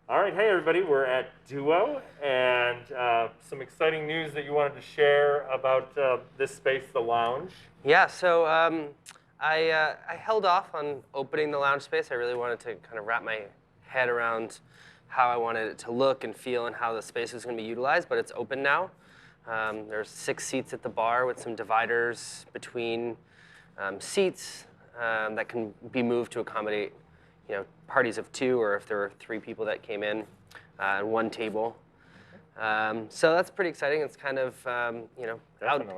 All right, hey everybody, we're at Duo, and some exciting news that you wanted to share about this space, the lounge. Yeah, so I held off on opening the lounge space. I really wanted to kind of wrap my head around how I wanted it to look and feel and how the space was going to be utilized, but it's open now. There's 6 seats at the bar with some dividers between seats that can be moved to accommodate, parties of 2, or if there were 3 people that came in, and 1 table. So that's pretty exciting. It's kind of,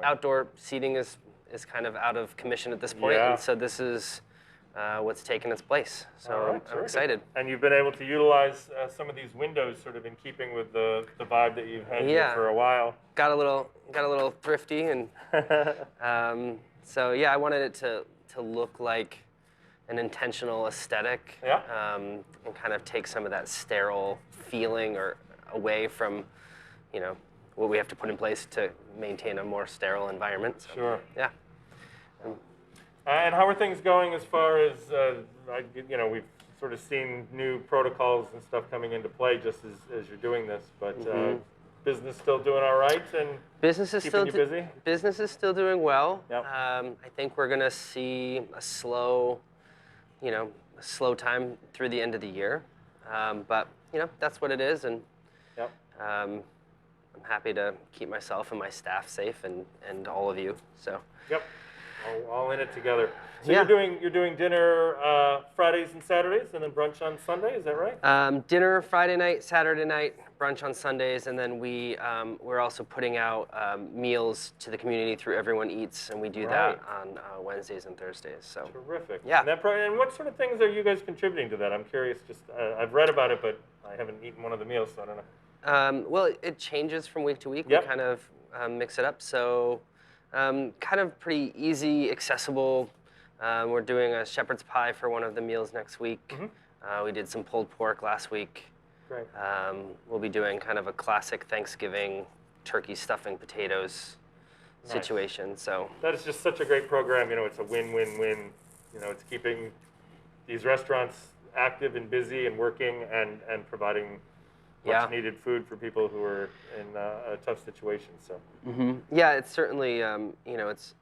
outdoor seating is kind of out of commission at this point, Yeah. and so this is what's taken its place. So All right, I'm excited. And you've been able to utilize some of these windows, sort of in keeping with the vibe that you've had here for a while. Got a little thrifty, and so yeah, I wanted it to look like an intentional aesthetic, and kind of take some of that sterile feeling or away from, what we have to put in place to maintain a more sterile environment. So, Sure. Yeah. And how are things going as far as, we've sort of seen new protocols and stuff coming into play just as you're doing this, but business still doing all right and business is keeping you busy? Business is still doing well. Yep. I think we're gonna see a slow time through the end of the year, but that's what it is, and Yep. I'm happy to keep myself and my staff safe and all of you. So. Yep. All in it together. So Yeah. you're doing dinner Fridays and Saturdays, and then brunch on Sunday. Is that right? Dinner Friday night, Saturday night, brunch on Sundays, and then we're also putting out meals to the community through Everyone Eats, and we do that on Wednesdays and Thursdays. So Terrific. Yeah. And what sort of things are you guys contributing to that? I'm curious. Just I've read about it, but I haven't eaten one of the meals, so I don't know. Well, it changes from week to week. Yep. We kind of mix it up. So kind of pretty easy, accessible. We're doing a shepherd's pie for one of the meals next week. We did some pulled pork last week. Great. We'll be doing kind of a classic Thanksgiving turkey stuffing potatoes situation. So That is just such a great program. It's a win-win-win. It's keeping these restaurants active and busy and working and providing much needed food for people who are in a tough situation. So. Yeah, it's certainly it's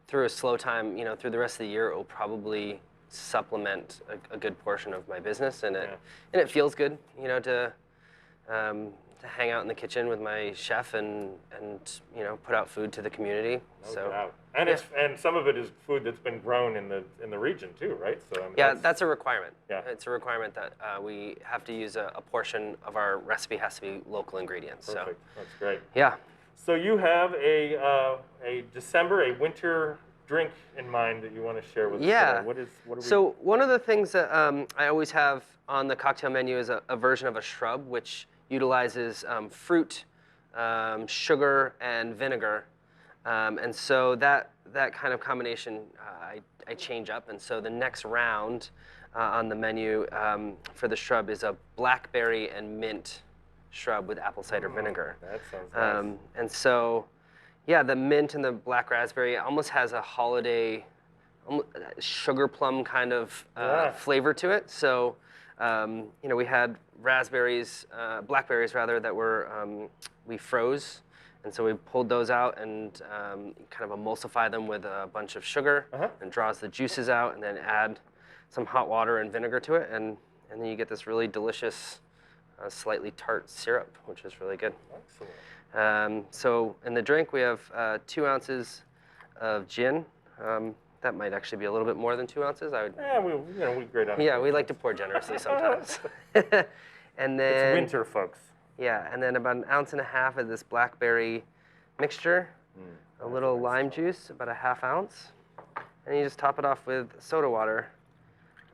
through a slow time. Through the rest of the year, it will probably supplement a good portion of my business, and it feels good, to hang out in the kitchen with my chef and put out food to the community. No doubt. And some of it is food that's been grown in the region too, right? So that's a requirement. Yeah. It's a requirement that we have to use a portion of our recipe has to be local ingredients. Perfect. So That's great. yeah. So you have a winter drink in mind that you want to share with us today. What are we? So one of the things that I always have on the cocktail menu is a version of a shrub, which utilizes fruit, sugar, and vinegar. And so that kind of combination I change up. And so the next round on the menu for the shrub is a blackberry and mint shrub with apple cider vinegar. That sounds nice. And so, yeah, the mint and the black raspberry almost has a holiday sugar plum kind of flavor to it. So, we had blackberries rather, that were we froze, and so we pulled those out and kind of emulsify them with a bunch of sugar, and draws the juices out, and then add some hot water and vinegar to it, and then you get this really delicious, slightly tart syrup, which is really good. Excellent. So in the drink we have 2 ounces of gin. That might actually be a little bit more than 2 ounces. We grade on it. Yeah, we like to pour generously sometimes. And then It's winter, folks. Yeah, and then about 1.5 ounces of this blackberry mixture, a little lime juice, about a 1/2 ounce, and you just top it off with soda water.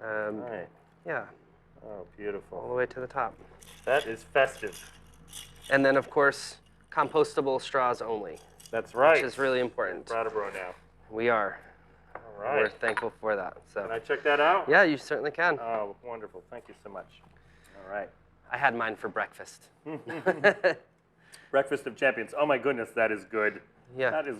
Right. Yeah. Oh, All beautiful. the way to the top. That is festive. And then, of course, compostable straws only. That's right. Which is really important. Brattleboro now. We are. All right. We're thankful for that. So. Can I check that out? Yeah, you certainly can. Oh, wonderful. Thank you so much. All right. I had mine for breakfast. Breakfast of Champions. Oh my goodness, that is good. Yeah. That is.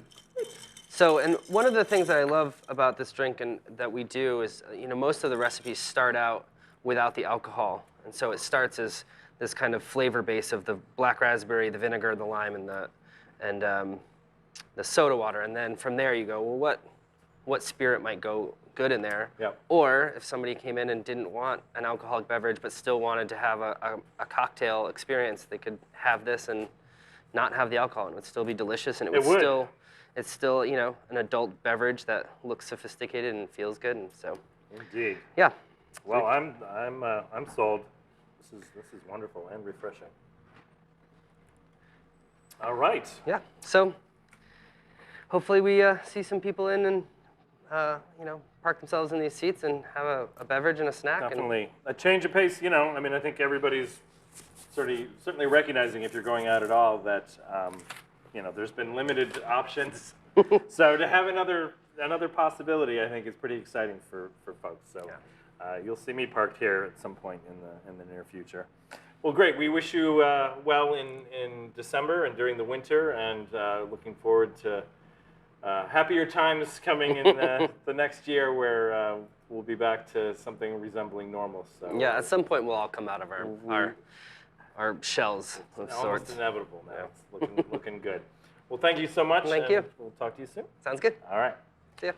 So, and one of the things that I love about this drink and that we do is, most of the recipes start out without the alcohol. And so it starts as this kind of flavor base of the black raspberry, the vinegar, the lime, and the soda water. And then from there you go, well, what spirit might go good in there? Yep. Or if somebody came in and didn't want an alcoholic beverage but still wanted to have a cocktail experience, they could have this and not have the alcohol, and it would still be delicious, and it's still an adult beverage that looks sophisticated and feels good, and so. Indeed. Yeah. Well, I'm sold. This is wonderful and refreshing. All right. Yeah. So hopefully we see some people in and park themselves in these seats and have a beverage and a snack. Definitely a change of pace. I mean, I think everybody's certainly recognizing, if you're going out at all, that there's been limited options. So to have another possibility, I think, is pretty exciting for folks. So you'll see me parked here at some point in the near future. Well, great. We wish you well in December and during the winter, and looking forward to happier times coming in the next year, where we'll be back to something resembling normal. So yeah, at some point we'll all come out of our shells of sorts. Almost inevitable now. It's looking good. Well, thank you so much. Thank you. We'll talk to you soon. Sounds good. All right. See ya.